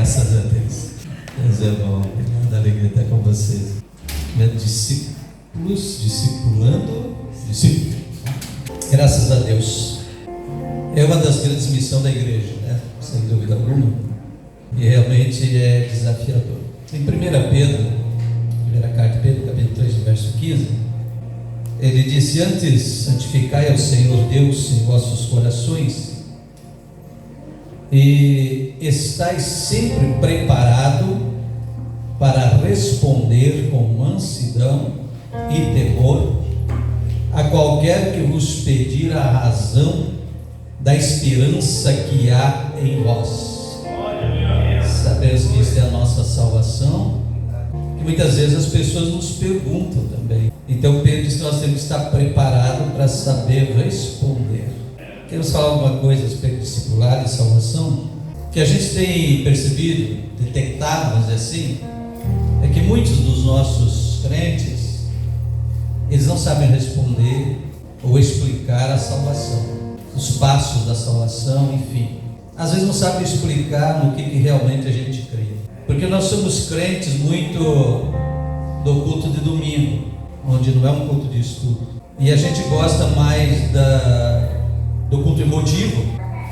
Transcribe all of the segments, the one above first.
Graças a Deus. Deus é bom. Da alegria estar com vocês. Discípulos, discipulando, discípulos. Graças a Deus. É uma das grandes missões da igreja, né? Sem dúvida alguma. E realmente é desafiador. Em 1 Pedro, primeira carta de Pedro, capítulo 3, verso 15, ele disse: antes santificai ao Senhor Deus em vossos corações, e estais sempre preparado para responder com mansidão e temor a qualquer que vos pedir a razão da esperança que há em vós. Sabemos que isso é a nossa salvação, que muitas vezes as pessoas nos perguntam também. Então Pedro diz que nós temos que estar preparados para saber responder. Queremos falar alguma coisa a respeito de discipulado e salvação? Que a gente tem percebido, detectado, vamos dizer assim, é que muitos dos nossos crentes, eles não sabem responder ou explicar a salvação, os passos da salvação, enfim. Às vezes não sabem explicar no que realmente a gente crê. Porque nós somos crentes muito do culto de domingo, onde não é um culto de estudo. E a gente gosta mais do culto emotivo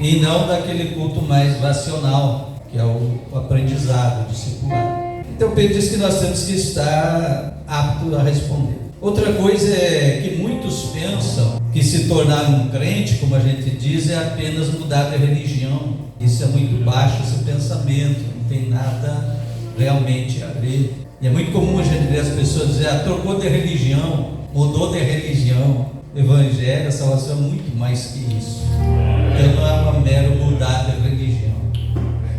e não daquele culto mais racional, que é o aprendizado, o discipulado. Então Pedro diz que nós temos que estar aptos a responder. Outra coisa é que muitos pensam que se tornar um crente, como a gente diz, é apenas mudar de religião. Isso é muito baixo, esse pensamento, não tem nada realmente a ver. E é muito comum a gente ver as pessoas dizer: trocou de religião, mudou de religião. Evangelho, a salvação é muito mais que isso. Então não é uma mero mudar de religião.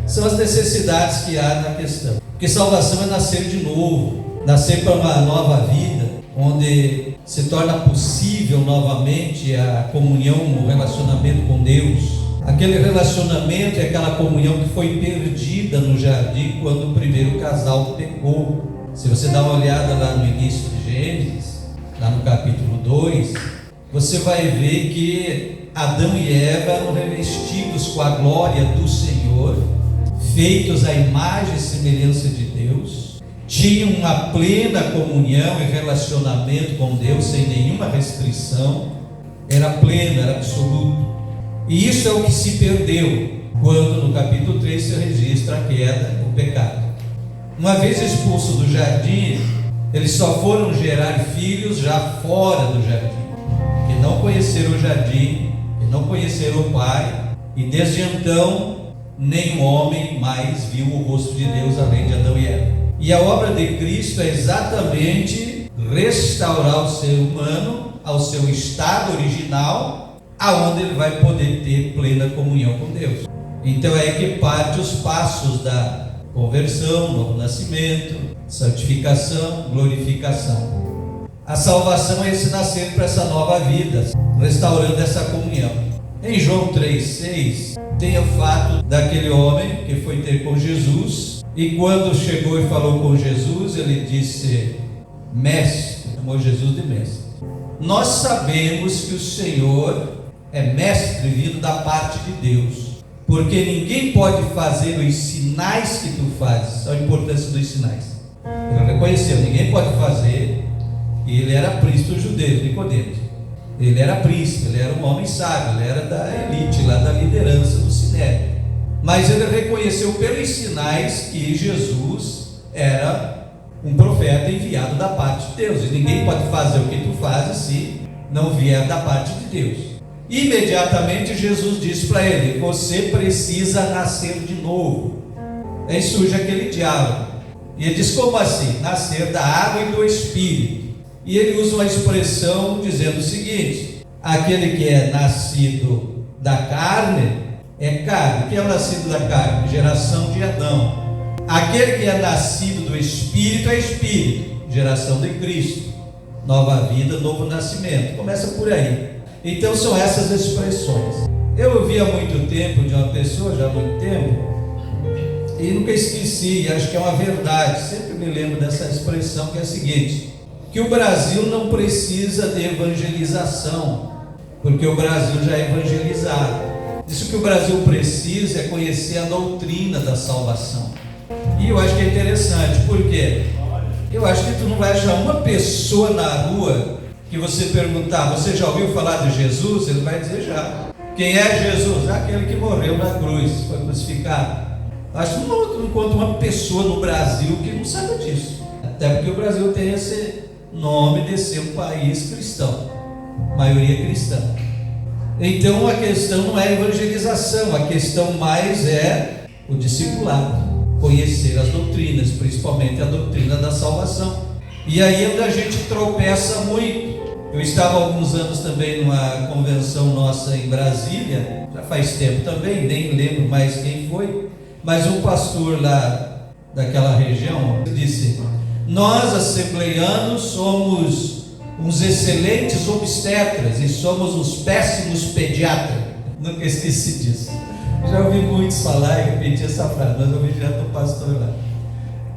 São as necessidades que há na questão. Porque salvação é nascer de novo, nascer para uma nova vida, onde se torna possível novamente a comunhão, o relacionamento com Deus. Aquele relacionamento é aquela comunhão que foi perdida no jardim quando o primeiro casal pecou. Se você dá uma olhada lá no início de Gênesis, lá no capítulo 2, você vai ver que Adão e Eva eram revestidos com a glória do Senhor, feitos à imagem e semelhança de Deus, tinham uma plena comunhão e relacionamento com Deus sem nenhuma restrição, era pleno, era absoluto. E isso é o que se perdeu quando no capítulo 3 se registra a queda, o pecado. Uma vez expulsos do jardim, eles só foram gerar filhos já fora do jardim, que não conheceram o jardim, que não conheceram o Pai, e desde então nenhum homem mais viu o rosto de Deus além de Adão e Eva. E a obra de Cristo é exatamente restaurar o ser humano ao seu estado original, aonde ele vai poder ter plena comunhão com Deus. Então é aí que parte os passos da conversão, novo nascimento, santificação, glorificação. A salvação é esse nascer para essa nova vida, restaurando essa comunhão. Em João 3,6 tem o fato daquele homem que foi ter com Jesus, e quando chegou e falou com Jesus, ele disse: mestre, chamou Jesus de mestre. Nós sabemos que o Senhor é mestre vindo da parte de Deus, porque ninguém pode fazer os sinais que tu fazes. Olha a importância dos sinais. Ele reconheceu, ninguém pode fazer. E ele era príncipe judeu, Nicodemos. Ele era príncipe, ele era um homem sábio, ele era da elite, lá da liderança do Sinédrio. Mas ele reconheceu pelos sinais que Jesus era um profeta enviado da parte de Deus. E ninguém pode fazer o que tu fazes se não vier da parte de Deus. Imediatamente Jesus disse para ele: você precisa nascer de novo. Aí surge aquele diálogo. E ele diz: como assim? Nascer da água e do Espírito. E ele usa uma expressão dizendo o seguinte: aquele que é nascido da carne é carne. O que é o nascido da carne? Geração de Adão. Aquele que é nascido do Espírito é Espírito, geração de Cristo. Nova vida, novo nascimento. Começa por aí. Então são essas expressões. Eu ouvi há muito tempo de uma pessoa, já há muito tempo, e nunca esqueci, acho que é uma verdade, sempre me lembro dessa expressão, que é a seguinte: que o Brasil não precisa de evangelização, porque o Brasil já é evangelizado. Isso que o Brasil precisa é conhecer a doutrina da salvação. E eu acho que é interessante, por quê? Eu acho que tu não vai achar uma pessoa na rua que você perguntar, você já ouviu falar de Jesus? Ele vai dizer já. Quem é Jesus? Aquele que morreu na cruz, foi crucificado. Acho que não encontro uma pessoa no Brasil que não saiba disso. Até porque o Brasil tem esse nome de ser um país cristão, maioria cristã. Então a questão não é a evangelização, a questão mais é o discipulado, conhecer as doutrinas, principalmente a doutrina da salvação. E aí é onde a gente tropeça muito. Eu estava há alguns anos também numa convenção nossa em Brasília, já faz tempo também, nem lembro mais quem foi, mas um pastor lá daquela região disse: nós assembleianos somos uns excelentes obstetras e somos uns péssimos pediatras. Nunca esqueci disso. Já ouvi muitos falar e repetir essa frase, mas eu ouvi direto do pastor lá.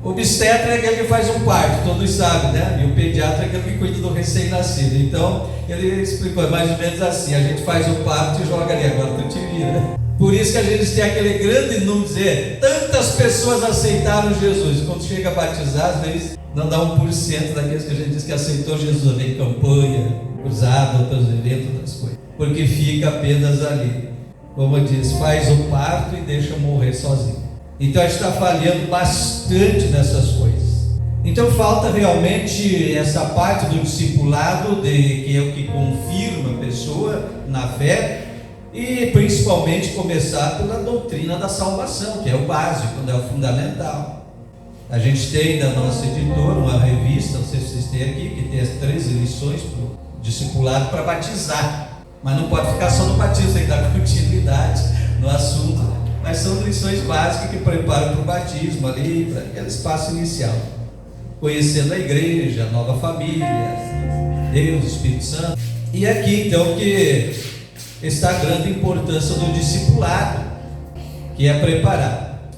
O obstetra é aquele que faz um parto, todos sabem, né? E o pediatra é aquele que cuida do recém-nascido. Então, ele explicou mais ou menos assim: a gente faz o parto e joga ali, agora tu te vira. Por isso que a gente tem aquele grande número, dizer, tantas pessoas aceitaram Jesus. Quando chega a batizar, às vezes não dá 1% daqueles que a gente diz que aceitou Jesus, vem campanha, cruzada, outros eventos, outras coisas. Porque fica apenas ali, como diz, faz o parto e deixa morrer sozinho. Então a gente está falhando bastante nessas coisas. Então falta realmente essa parte do discipulado, que é o que confirma a pessoa na fé, e principalmente começar pela doutrina da salvação, que é o básico, é o fundamental. A gente tem da nossa editora uma revista, não sei se vocês têm aqui, que tem as 13 lições para o discipulado para batizar, mas não pode ficar só no batismo, tem que dar continuidade no assunto, né? Mas são lições básicas que preparam para o batismo ali, para aquele espaço inicial, conhecendo a igreja, a nova família, Deus, Espírito Santo. E aqui então que está a grande importância do discipulado, que é preparar.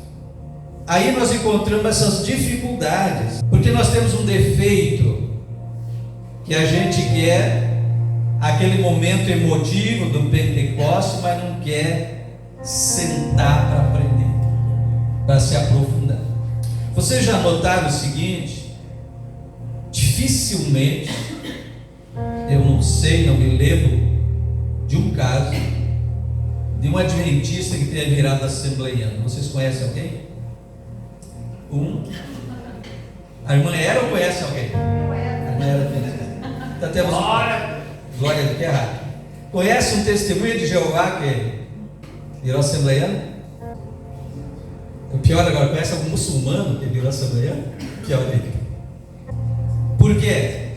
Aí nós encontramos essas dificuldades, porque nós temos um defeito, que a gente quer aquele momento emotivo do Pentecostes, mas não quer sentar para aprender, para se aprofundar. Vocês já notaram o seguinte? Dificilmente, eu não sei, não me lembro de um caso de um adventista que tenha virado assembleiano. Vocês conhecem alguém? A irmã era ou conhece alguém? A irmã era adventista. Então temos glória do que é rápido. Conhece um testemunho de Jeová que virou assembleiano? O pior agora, conhece algum muçulmano que virou assembleiano? Pior ainda. Por quê?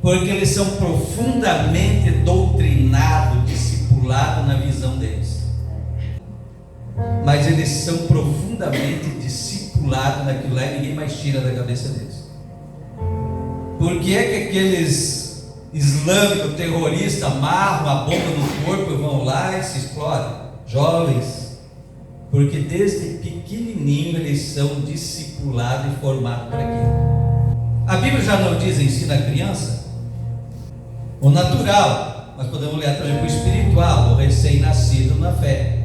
Porque eles são profundamente doutrinados, discipulados na visão deles. Mas eles são profundamente discipulados naquilo lá e ninguém mais tira da cabeça deles. Por que é que aqueles islâmicos terroristas amarram a bomba no corpo e vão lá e se explodem? Jovens, porque desde pequenininho eles são discipulados e formados para aquilo. A Bíblia já não diz ensina a criança o natural, mas podemos olhar também para o espiritual, o recém-nascido na fé.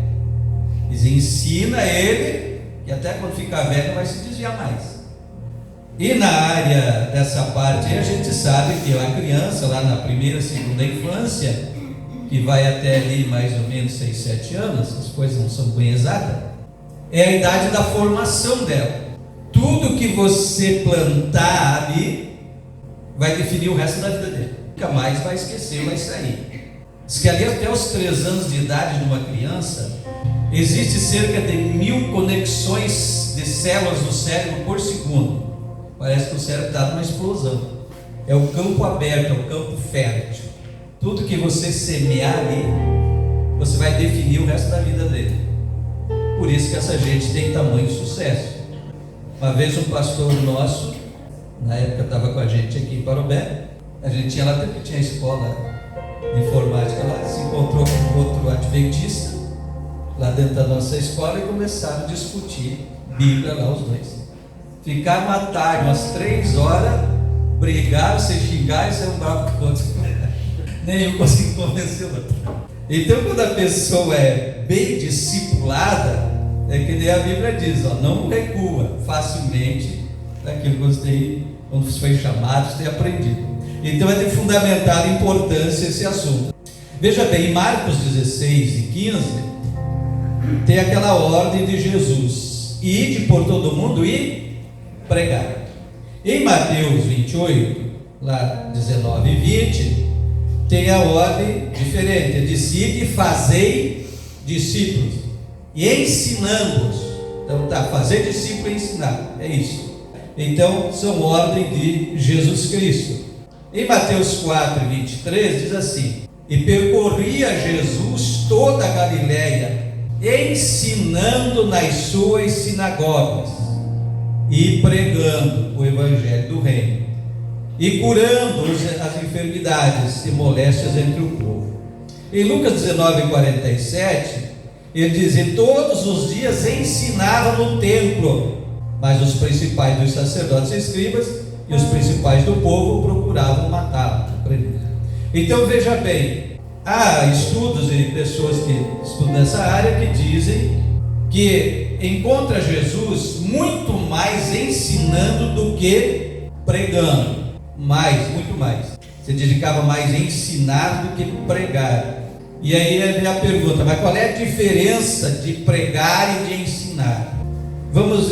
Diz, ensina ele, que até quando ficar velho vai se desviar mais. E na área dessa parte a gente sabe que a criança lá na primeira, segunda infância, que vai até ali mais ou menos 6, 7 anos, as coisas não são bem exatas, é a idade da formação dela. Tudo que você plantar ali vai definir o resto da vida dele. Nunca mais vai esquecer, vai sair. Diz que ali até os 3 anos de idade de uma criança, existe cerca de 1000 conexões de células do cérebro por segundo. Parece que o cérebro está numa explosão. É o campo aberto, é o campo fértil. Tudo que você semear ali, você vai definir o resto da vida dele. Por isso que essa gente tem tamanho sucesso. Uma vez um pastor nosso, na época estava com a gente aqui em Parobé, a gente tinha lá, porque tinha escola de informática lá, se encontrou com outro adventista lá dentro da nossa escola e começaram a discutir Bíblia lá os dois. Ficaram à tarde, umas 3 horas, brigaram, se xingaram e saíram bravos com o outro. Nenhum conseguiu convencer o outro. Então, quando a pessoa é bem discipulada, é que nem a Bíblia diz, ó, não recua facilmente daquilo que você tem, quando você foi chamado, você tem aprendido. Então é de fundamental importância esse assunto. Veja bem, em Marcos 16 e 15, tem aquela ordem de Jesus: ide por todo mundo e pregar. Em Mateus 28, lá 19 e 20, tem a ordem diferente: decide, fazei discípulos e ensinando-os. Então tá, fazer discípulo e ensinar, é isso. Então são ordem de Jesus Cristo. Em Mateus 4, 23 diz assim: e percorria Jesus toda a Galiléia, ensinando nas suas sinagogas e pregando o evangelho do reino, e curando as enfermidades e moléstias entre o povo. Em Lucas 19, 47, ele diz: e todos os dias ensinava no templo, mas os principais dos sacerdotes e escribas e os principais do povo procuravam matá-lo. Então veja bem, há estudos e pessoas que estudam nessa área que dizem que encontra Jesus muito mais ensinando do que pregando. Muito mais. Se dedicava mais a ensinar do que pregar. E aí vem a pergunta: mas qual é a diferença de pregar e de ensinar? Vamos,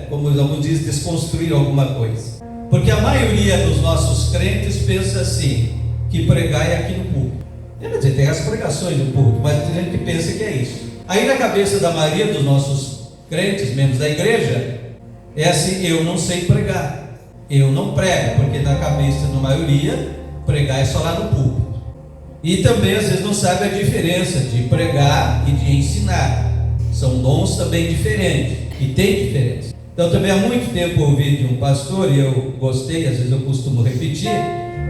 como alguns dizem, desconstruir alguma coisa. Porque a maioria dos nossos crentes pensa assim, que pregar é aqui no púlpito. Quer dizer, tem as pregações no púlpito, mas tem gente que pensa que é isso. Aí na cabeça da maioria dos nossos crentes, membros da igreja, é assim: eu não sei pregar, eu não prego, porque na cabeça da maioria, pregar é só lá no púlpito. E também às vezes não sabe a diferença de pregar e de ensinar. São dons também diferentes, e tem diferença. Então também há muito tempo eu ouvi de um pastor, e eu gostei, às vezes eu costumo repetir,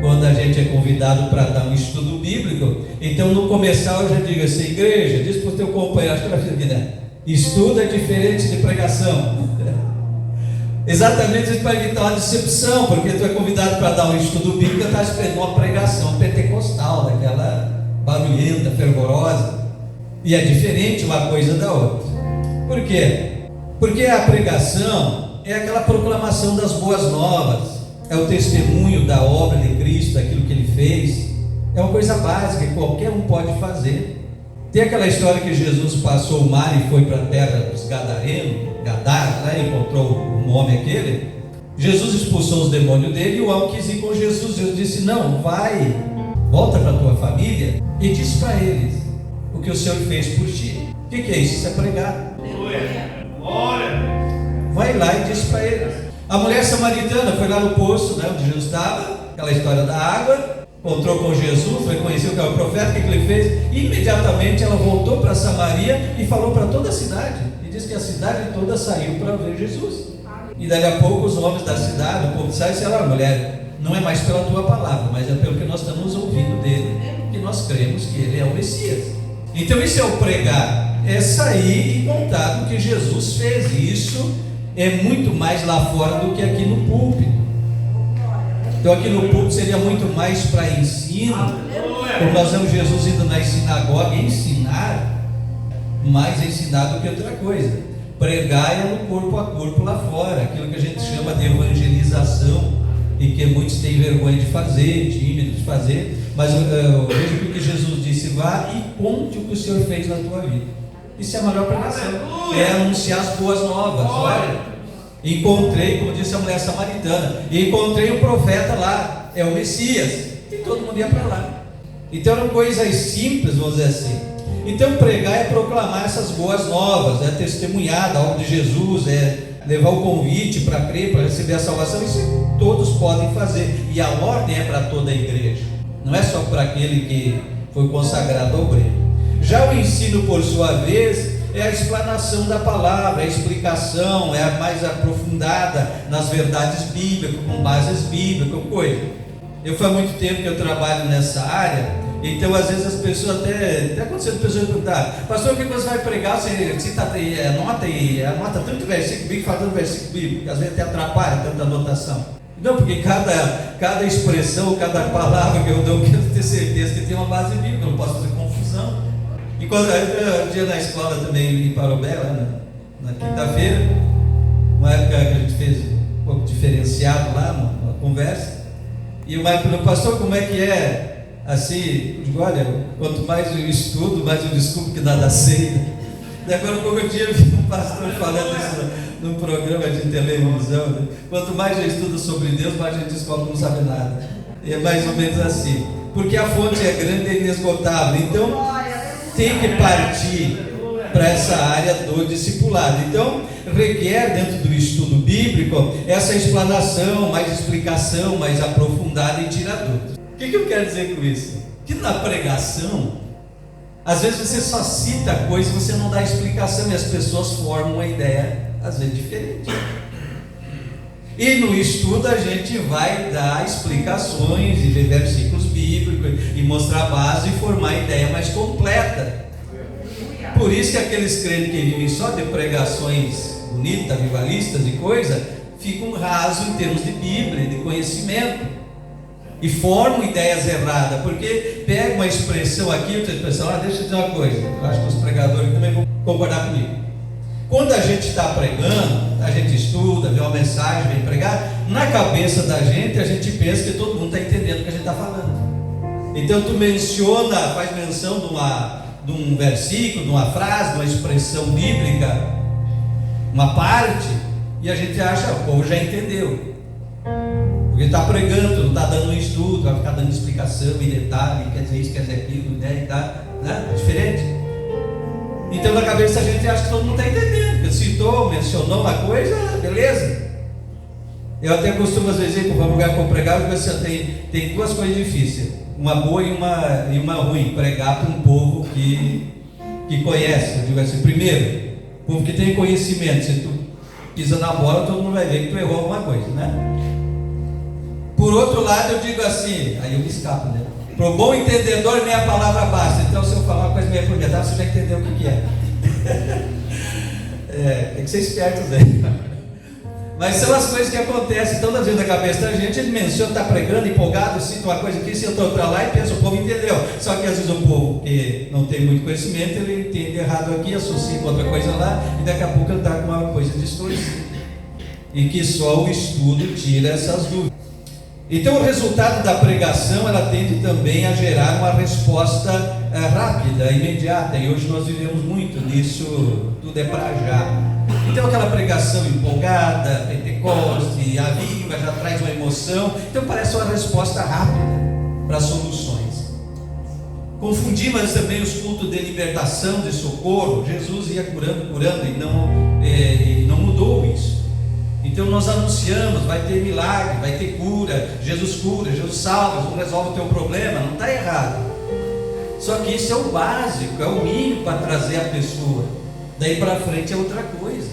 quando a gente é convidado para dar um estudo bíblico. Então no começar eu já digo assim: igreja, diz para o teu companheiro, acho que vai vida, estudo é diferente de pregação. Exatamente isso, para evitar uma decepção, porque tu é convidado para dar um estudo bíblico e está esperando uma pregação pentecostal, daquela barulhenta, fervorosa, e é diferente uma coisa da outra. Por quê? Porque a pregação é aquela proclamação das boas novas, é o testemunho da obra de Cristo, daquilo que Ele fez. É uma coisa básica que qualquer um pode fazer. Tem aquela história que Jesus passou o mar e foi para a terra dos Gadarenos, Gadara, lá encontrou um homem aquele. Jesus expulsou os demônios dele e o homem quis ir com Jesus. Jesus disse: não, vai, volta para a tua família e diz para eles o que o Senhor fez por ti. O que é isso? Isso é pregar. Vai lá e diz para eles. A mulher samaritana foi lá no poço, né, onde Jesus estava, aquela história da água, encontrou com Jesus, reconheceu que era o profeta. O que ele fez? Imediatamente ela voltou para Samaria e falou para toda a cidade, e diz que a cidade toda saiu para ver Jesus. E daqui a pouco os homens da cidade, o povo sai e disse: olha, mulher, não é mais pela tua palavra, mas é pelo que nós estamos ouvindo dele, que nós cremos que ele é o Messias. Então isso é o pregar, é sair e contar do que Jesus fez. Isso é muito mais lá fora do que aqui no púlpito. Então aqui no púlpito seria muito mais para ensino, como nós vemos Jesus indo na sinagoga ensinar, mais ensinar do que outra coisa. Pregar é no corpo a corpo lá fora, aquilo que a gente chama de evangelização, e que muitos têm vergonha de fazer, tímidos de fazer. Mas eu vejo que Jesus disse: vá e conte o que o Senhor fez na tua vida. Isso é a maior pregação, é anunciar as boas novas. Olha, encontrei, como disse a mulher samaritana, e encontrei um profeta lá, é o Messias, e todo mundo ia para lá. Então eram coisas simples, vamos dizer assim. Então pregar é proclamar essas boas novas, é testemunhar da obra de Jesus, é levar o convite para crer, para receber a salvação. Isso todos podem fazer, e a ordem é para toda a igreja, não é só para aquele que foi consagrado ao obreiro. Já o ensino, por sua vez, é a explanação da palavra, a explicação, é a mais aprofundada nas verdades bíblicas, com bases bíblicas, coisa. Eu faz muito tempo que eu trabalho nessa área, então às vezes as pessoas até aconteceu de pessoas perguntar: pastor, o que você vai pregar? Você anota tanto versículo bíblico, fala tanto versículo bíblico, que às vezes até atrapalha tanta anotação. Não, porque cada expressão, cada palavra que eu dou, eu quero ter certeza que tem uma base bíblica, eu não posso fazer confusão. exposição. E quando eu dia na escola também em Parobé, lá na quinta-feira, uma época que a gente fez um pouco diferenciado lá, uma conversa, e o Marco falou: pastor, como é que é? Assim, eu digo: olha, quanto mais eu estudo, mais eu descubro que nada sei. Daí agora, pouco dia, eu vi um pastor falando isso num programa de televisão, né? Quanto mais eu estudo sobre Deus, mais a gente descobre que não sabe nada. E é mais ou menos assim, porque a fonte é grande e inesgotável. Então tem que partir para essa área do discipulado. Então requer, dentro do estudo bíblico, essa explanação, mais explicação, mais aprofundada e tira dúvidas. O que eu quero dizer com isso? Que na pregação, às vezes você só cita coisa e você não dá explicação, e as pessoas formam uma ideia às vezes diferente. E no estudo a gente vai dar explicações e ver versículos bíblicos e mostrar a base e formar a ideia mais completa. Por isso que aqueles crentes que vivem só de pregações bonitas, avivalistas e coisa, ficam rasos em termos de Bíblia, de conhecimento, e formam ideias erradas, porque pega uma expressão aqui, outra expressão lá. Deixa eu dizer uma coisa, eu acho que os pregadores também vão concordar comigo. Quando a gente está pregando, a gente estuda, vê uma mensagem, vem pregar, na cabeça da gente, a gente pensa que todo mundo está entendendo o que a gente está falando. Então tu faz menção de um versículo, de uma frase, de uma expressão bíblica, uma parte, e a gente acha: o povo já entendeu, porque está pregando, não está dando um estudo, vai ficar dando explicação em detalhe, quer dizer isso, quer dizer aquilo, né? E tá, né? É diferente. Então na cabeça a gente acha que todo mundo está entendendo, porque citou, mencionou uma coisa, beleza. Eu até costumo às vezes ir para um lugar que eu pregar, porque você tem duas coisas difíceis, uma boa e uma ruim: pregar para um povo que conhece. Eu digo assim: primeiro, povo que tem conhecimento, se tu pisa na bola, todo mundo vai ver que tu errou alguma coisa, né? Por outro lado, eu digo assim, aí eu me escapo, né? Para o bom entendedor, nem a palavra basta. Então, se eu falar uma coisa meio apropriada, você já entendeu o que é. Tem que ser espertos aí. Mas são as coisas que acontecem todas as vezes na cabeça da gente. Ele menciona, está pregando, empolgado, cita uma coisa aqui, cita outra lá e pensa: o povo entendeu. Só que às vezes o povo que não tem muito conhecimento, ele entende errado aqui, associa com outra coisa lá, e daqui a pouco ele está com uma coisa distorcida. E que só o estudo tira essas dúvidas. Então o resultado da pregação, ela tende também a gerar uma resposta rápida, imediata, e hoje nós vivemos muito nisso, tudo é para já. Então aquela pregação empolgada, Pentecoste, aviva, já traz uma emoção, então parece uma resposta rápida para soluções. Confundimos também os cultos de libertação, de socorro. Jesus ia curando e não mudou isso. Então nós anunciamos: vai ter milagre, vai ter cura, Jesus salva, Jesus resolve o teu problema. Não está errado, só que isso é o básico, é o mínimo para trazer a pessoa. Daí para frente é outra coisa,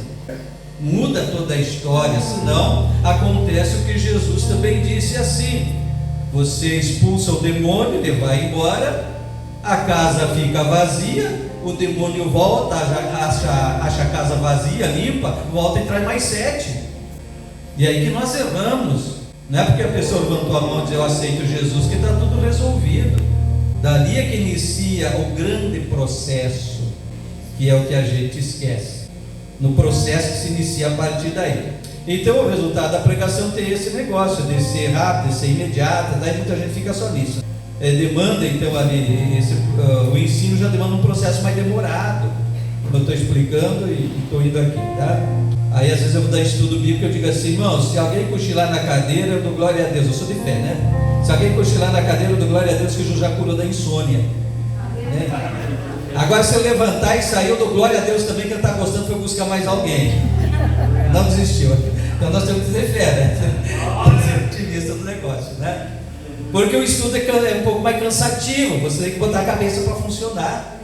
muda toda a história. Senão acontece o que Jesus também disse assim: você expulsa o demônio, ele vai embora, a casa fica vazia, o demônio volta, acha a casa vazia, limpa, volta e traz mais 7. E aí que nós erramos. Não é porque a pessoa levantou a mão e disse: eu aceito Jesus, que está tudo resolvido. Dali é que inicia o grande processo, que é o que a gente esquece. No processo que se inicia a partir daí. Então o resultado da pregação tem esse negócio de ser rápido, de ser imediata. Daí muita gente fica só nisso. Demanda então ali, o ensino já demanda um processo mais demorado, como eu estou explicando e estou indo aqui, tá? Aí às vezes eu vou dar estudo bíblico, eu digo assim: irmão, se alguém cochilar na cadeira, eu dou glória a Deus. Eu sou de fé, né? Se alguém cochilar na cadeira, eu dou glória a Deus, que Jesus já curou da insônia, né? Agora se eu levantar e sair, eu dou glória a Deus também, que ele está gostando, foi buscar mais alguém. Não desistiu. Então nós temos que ter fé, né? Ser otimista do negócio, né? Porque o estudo é um pouco mais cansativo. Você tem que botar a cabeça para funcionar,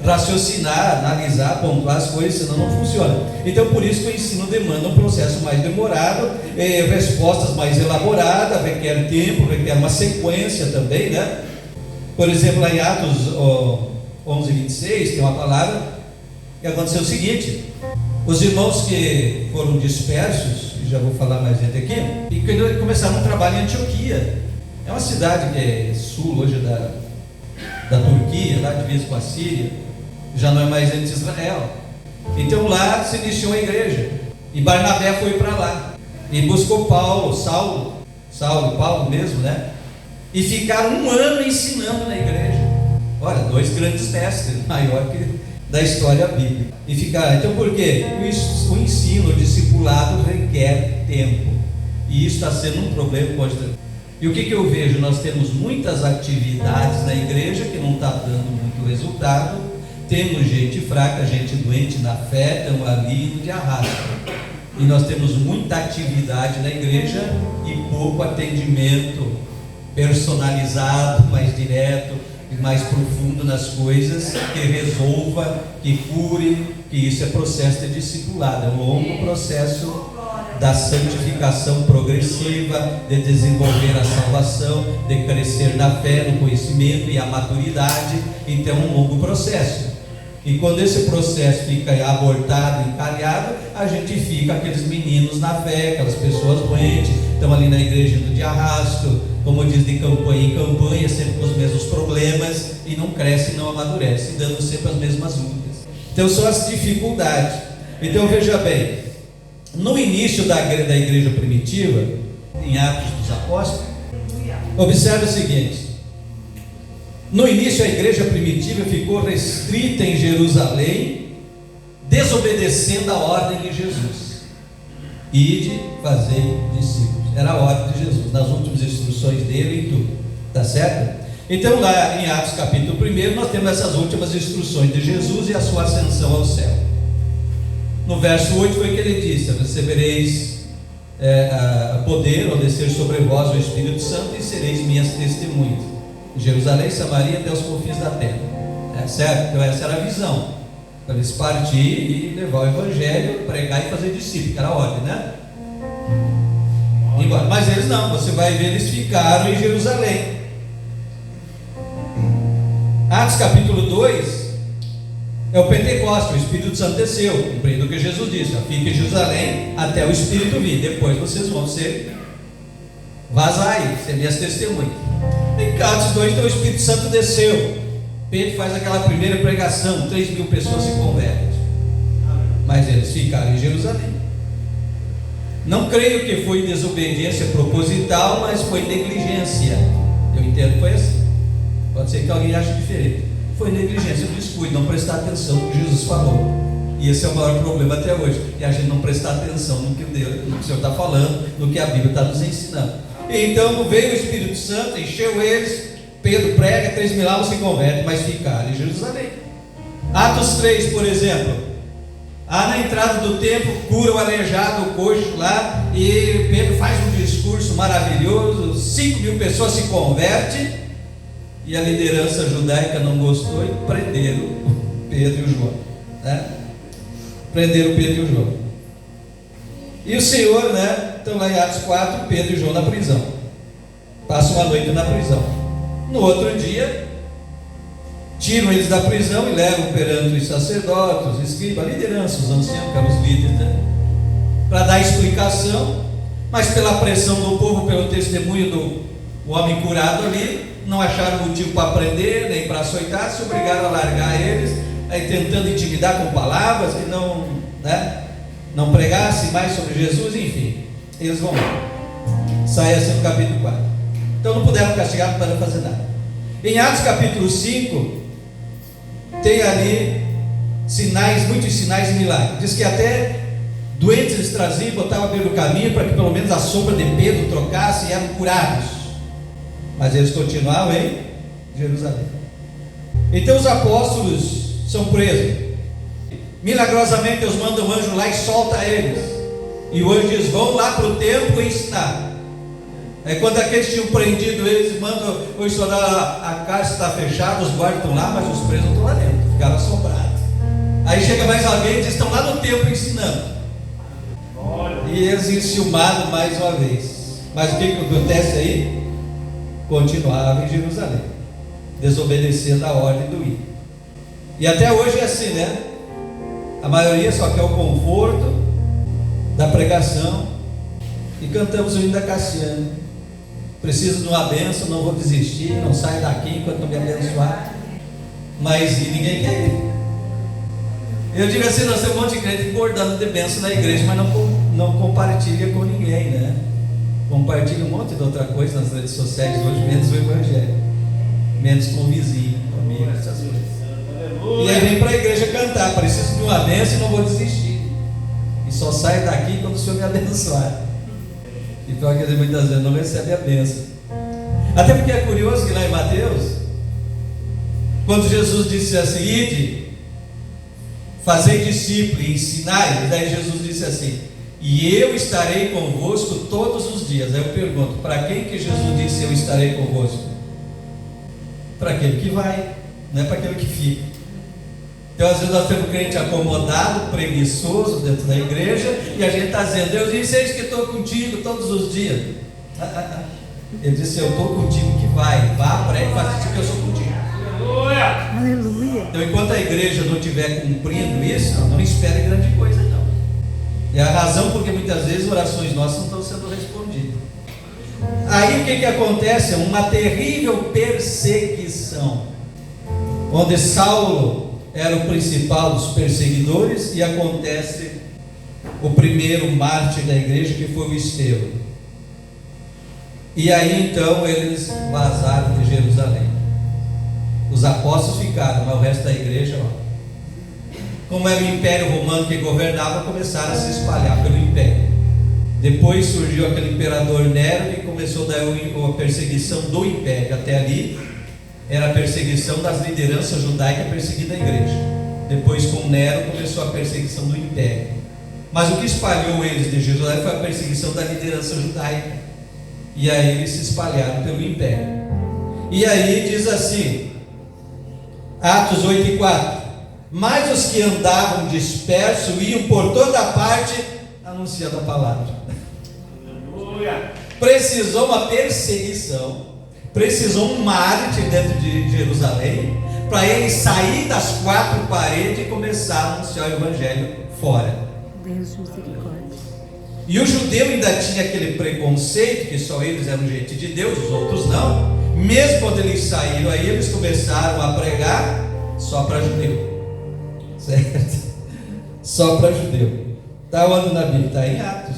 raciocinar, analisar, pontuar as coisas, senão não funciona. Então por isso que o ensino demanda um processo mais demorado, respostas mais elaboradas, requer tempo, requer uma sequência também, né? Por exemplo, lá em Atos 11:26 tem uma palavra que aconteceu o seguinte: os irmãos que foram dispersos, já vou falar mais gente aqui, e que começaram um trabalho em Antioquia. É uma cidade que é sul hoje da Turquia, lá de vez com a Síria, já não é mais entre Israel. Então lá se iniciou a igreja, e Barnabé foi para lá, e buscou Saulo e Paulo mesmo, né? E ficaram 1 ano ensinando na igreja. Olha, 2 grandes mestres, maior que da história bíblica. E ficaram, então por quê? O ensino, o discipulado requer tempo, e isso está sendo um problema constante. E o que eu vejo? Nós temos muitas atividades na igreja que não está dando muito resultado. Temos gente fraca, gente doente na fé, estão ali de arrasto. E nós temos muita atividade na igreja e pouco atendimento personalizado, mais direto e mais profundo nas coisas, que resolva, que cure, que isso é processo de discipulado, é um longo processo da santificação progressiva, de desenvolver a salvação, de crescer na fé, no conhecimento e a maturidade. Então é um longo processo. E quando esse processo fica abortado, encalhado, a gente fica aqueles meninos na fé, aquelas pessoas doentes, estão ali na igreja indo de arrasto, como diz, de campanha em campanha, sempre com os mesmos problemas, e não cresce, não amadurece, dando sempre as mesmas lutas. Então são as dificuldades. Então veja bem, no início da igreja primitiva, em Atos dos Apóstolos, observe o seguinte: no início a igreja primitiva ficou restrita em Jerusalém, desobedecendo a ordem de Jesus: ide, fazei discípulos. Era a ordem de Jesus, nas últimas instruções dele e tudo, tá certo? Então lá em Atos capítulo 1 nós temos essas últimas instruções de Jesus e a sua ascensão ao céu. No verso 8 foi que ele disse: recebereis poder ao descer sobre vós o Espírito Santo, e sereis minhas testemunhas em Jerusalém, Samaria, até os confins da terra. Certo? Então essa era a visão, para eles partir e levar o evangelho, pregar e fazer discípulo, que era a ordem, né? Embora, mas eles não, você vai ver, eles ficaram em Jerusalém. Atos capítulo 2 é o Pentecostes, o Espírito Santo desceu, cumprindo o que Jesus disse: fique em Jerusalém até o Espírito vir, depois vocês vão ser vazai, ser minhas testemunhas. Em Atos 2, então o Espírito Santo desceu, Pedro faz aquela primeira pregação, 3.000 pessoas se convertem, mas eles ficaram em Jerusalém. Não creio que foi desobediência proposital, mas foi negligência. Eu entendo que foi assim. Pode ser que alguém ache diferente. Foi negligência, descuido, não prestar atenção no que Jesus falou. E esse é o maior problema até hoje, e a gente não prestar atenção no que o Senhor está falando, no que a Bíblia está nos ensinando. Então veio o Espírito Santo, encheu eles, Pedro prega, 3.000 almas se convertem, mas ficaram em Jerusalém. Atos 3, por exemplo, na entrada do templo, cura o aleijado, o coxo lá, e Pedro faz um discurso maravilhoso, 5.000 pessoas se convertem, e a liderança judaica não gostou e prenderam Pedro e o João, né? Prenderam Pedro e o João. E o Senhor, né? Então lá em Atos 4, Pedro e João na prisão, passam uma noite na prisão. No outro dia, tiram eles da prisão e levam perante os sacerdotes, os escribas, a liderança, os anciãos, que eram os líderes, né? Para dar explicação, mas pela pressão do povo, pelo testemunho do homem curado ali, não acharam motivo para prender, nem para açoitar, se obrigaram a largar eles, aí tentando intimidar com palavras, que não, né, não pregasse mais sobre Jesus, enfim, eles vão lá. Sai assim no capítulo 4. Então não puderam castigar, não puderam fazer nada. Em Atos capítulo 5, tem ali sinais, muitos sinais e milagres. Diz que até doentes eles traziam, botavam pelo caminho, para que pelo menos a sombra de Pedro trocasse, e eram curados. Mas eles continuavam em Jerusalém. Então os apóstolos são presos. Milagrosamente Deus manda um anjo lá e solta eles. E o anjo diz: vão lá para o templo ensinar. Aí quando aqueles tinham prendido eles, mandam o estudar, a cárcere está fechada, os guardas estão lá, mas os presos estão lá dentro. Ficaram assombrados. Aí chega mais alguém e diz: estão lá no templo ensinando. E eles enciumados mais uma vez. Mas o que acontece aí? Continuava em Jerusalém, desobedecendo a ordem do ir. E até hoje é assim, né? A maioria só quer o conforto da pregação, e cantamos o hino da Cassiane: preciso de uma bênção, não vou desistir, não saio daqui enquanto não me abençoar. mas e ninguém quer ir. Eu digo assim, nós temos um monte de crente bordando de bênção na igreja, mas não compartilha com ninguém, né? Compartilha um monte de outra coisa nas redes sociais hoje, menos o evangelho, menos com o vizinho, com amigo, essas coisas. E aí vem para a igreja cantar, preciso de uma bênção e não vou desistir. E só saio daqui quando o Senhor me abençoar. E pior que muitas vezes não recebe a bênção. Até porque é curioso que lá em Mateus, quando Jesus disse assim, ide, fazei discípulo e ensinai, daí Jesus disse assim, e eu estarei convosco todos os dias. Aí eu pergunto, para quem que Jesus disse eu estarei convosco? Para aquele que vai, não é para aquele que fica. Então às vezes nós temos um crente acomodado, preguiçoso dentro da igreja, e a gente está dizendo, Deus disse, eis que estou contigo todos os dias. Ele disse, eu estou contigo que vai, vá, pregue, faça isso que eu sou contigo. Aleluia. Então enquanto a igreja não estiver cumprindo isso, não espere grande coisa não. É a razão porque muitas vezes orações nossas não estão sendo respondidas. Aí o que acontece? Uma terrível perseguição, onde Saulo era o principal dos perseguidores, e acontece o primeiro mártir da igreja, que foi o Estevão. E aí então eles vazaram de Jerusalém. Os apóstolos ficaram, mas o resto da igreja, como era o Império Romano que governava, começaram a se espalhar pelo Império. Depois surgiu aquele imperador Nero, que começou daí a perseguição do Império. Até ali era a perseguição das lideranças judaicas perseguindo a igreja. Depois com Nero começou a perseguição do Império. Mas o que espalhou eles de Jerusalém foi a perseguição da liderança judaica. E aí eles se espalharam pelo Império. E aí diz assim, Atos 8:4, mas os que andavam dispersos iam por toda parte anunciando a palavra. Precisou uma perseguição, precisou um mártir dentro de Jerusalém, para ele sair das quatro paredes e começar a anunciar o evangelho fora. Deus misericórdia. E o judeu ainda tinha aquele preconceito que só eles eram gente de Deus, os outros não. Mesmo quando eles saíram, aí eles começaram a pregar só para judeu, certo? Só para judeu. Está onde na Bíblia? Está em Atos.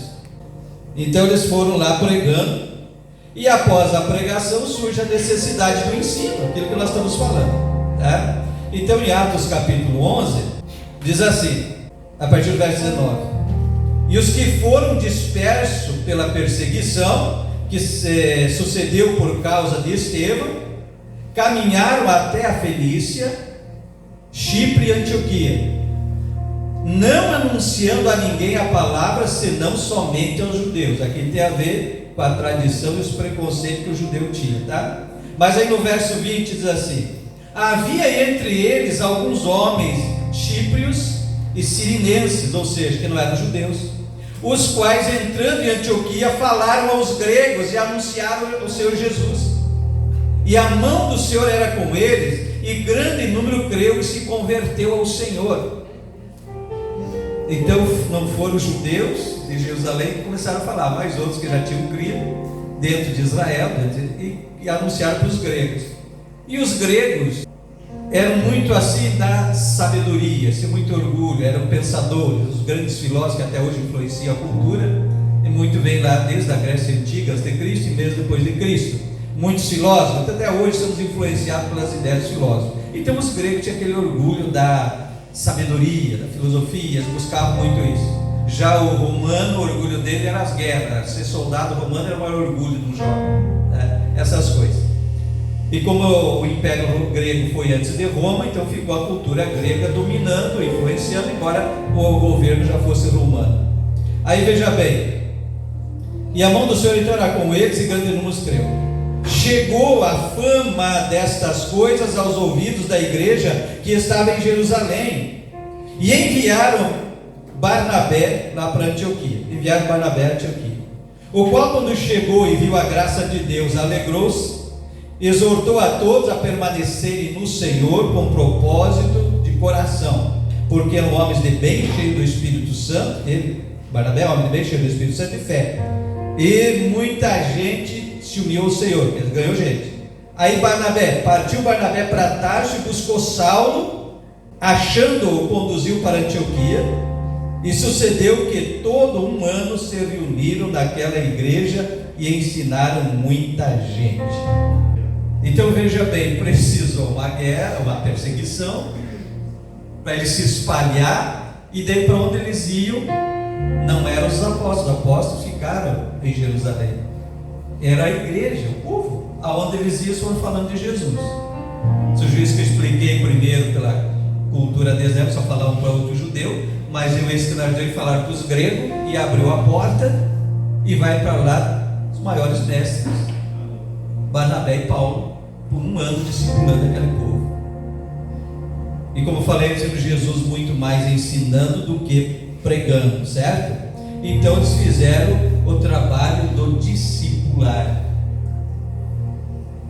Então eles foram lá pregando, e após a pregação surge a necessidade do ensino, aquilo que nós estamos falando, tá? Então em Atos capítulo 11 diz assim, a partir do verso 19, e os que foram dispersos pela perseguição que se sucedeu por causa de Estevão, caminharam até a Fenícia, Chipre e Antioquia, não anunciando a ninguém a palavra, senão somente aos judeus. Aqui tem a ver com a tradição e os preconceitos que o judeu tinha, tá? Mas aí no verso 20 diz assim, havia entre eles alguns homens chíprios e sirinenses, ou seja, que não eram judeus, os quais entrando em Antioquia falaram aos gregos e anunciaram o Senhor Jesus, e a mão do Senhor era com eles, e grande número creu e se converteu ao Senhor. Então não foram os judeus de Jerusalém que começaram a falar, mas outros que já tinham crido dentro de Israel, e anunciaram para os gregos. E os gregos eram muito assim da sabedoria, assim, muito orgulho, eram pensadores, os grandes filósofos que até hoje influenciam a cultura, e muito vem lá desde a Grécia Antiga, antes de Cristo e mesmo depois de Cristo. Muitos filósofos, até hoje somos influenciados pelas ideias dos filósofos. Então os gregos tinham aquele orgulho da sabedoria, da filosofia, eles buscavam muito isso. Já o romano, o orgulho dele era as guerras, ser soldado romano era o maior orgulho do jovem, né? Essas coisas. E como o Império Grego foi antes de Roma, então ficou a cultura grega dominando, influenciando, embora o governo já fosse romano. Aí veja bem, e a mão do Senhor então era com eles, e grande número creu. Chegou a fama destas coisas aos ouvidos da igreja que estava em Jerusalém, e enviaram Barnabé lá para Antioquia. Enviaram Barnabé a Antioquia, o qual, quando chegou e viu a graça de Deus, alegrou-se, exortou a todos a permanecerem no Senhor com propósito de coração, porque eram homens de bem, cheios do Espírito Santo. Ele, Barnabé, homem de bem, cheio do Espírito Santo e fé, e muita gente se uniu ao Senhor, ele ganhou gente. Aí partiu Barnabé para Tarso e buscou Saulo, achando-o, conduziu para Antioquia. E sucedeu que todo um ano se reuniram naquela igreja e ensinaram muita gente. Então veja bem, precisou uma guerra, uma perseguição, para eles se espalhar, e daí para onde eles iam? Não eram os apóstolos ficaram em Jerusalém, era a igreja, o povo, aonde eles iam foram falando de Jesus. Se o juiz que eu expliquei primeiro pela cultura deles, só falar um para outro judeu, mas eu ensinei a falar para os gregos, e abriu a porta, e vai para lá os maiores mestres, Barnabé e Paulo, por um ano discipulando aquele povo. E como eu falei, sempre Jesus muito mais ensinando do que pregando, certo? Então eles fizeram o trabalho do discipular.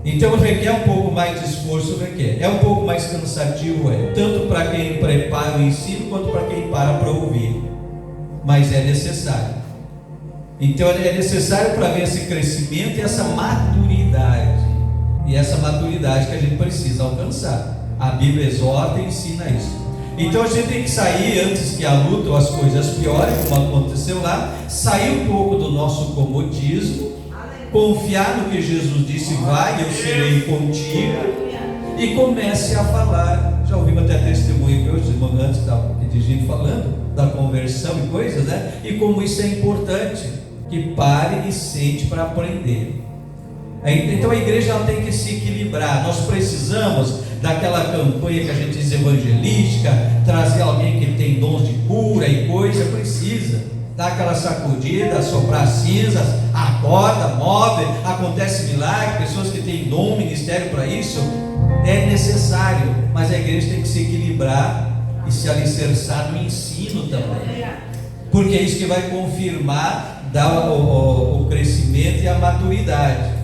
Então requer um pouco mais de esforço, requer. É um pouco mais cansativo, tanto para quem prepara o ensino quanto para quem para ouvir. Mas é necessário. Então é necessário para ver esse crescimento e essa maturidade. E essa maturidade que a gente precisa alcançar. A Bíblia exorta e ensina isso. Então a gente tem que sair, antes que a luta ou as coisas piorem, como aconteceu lá, sair um pouco do nosso comodismo, confiar no que Jesus disse, vai, eu serei contigo, e comece a falar. Já ouvimos até testemunho que hoje, antes de gente falando da conversão e coisas, né? E como isso é importante, que pare e sente para aprender. Então a igreja ela tem que se equilibrar. Nós precisamos daquela campanha que a gente diz evangelística, trazer alguém que tem dons de cura e coisa, precisa dar aquela sacudida, soprar cinzas, acorda, move, acontece milagre, pessoas que têm dom, ministério para isso, é necessário, mas a igreja tem que se equilibrar e se alicerçar no ensino também, porque é isso que vai confirmar, dar o crescimento e a maturidade.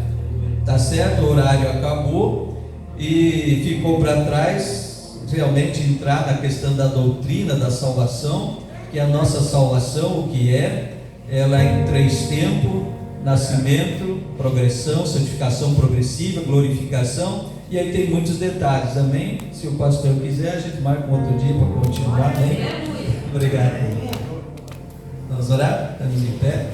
Tá certo? O horário acabou e ficou para trás realmente entrar na questão da doutrina da salvação, que a nossa salvação, o que é? Ela é em 3 tempos: nascimento, progressão, santificação progressiva, glorificação, e aí tem muitos detalhes, amém? Se o pastor quiser, a gente marca um outro dia para continuar, amém? Obrigado. Vamos orar? Estamos em pé.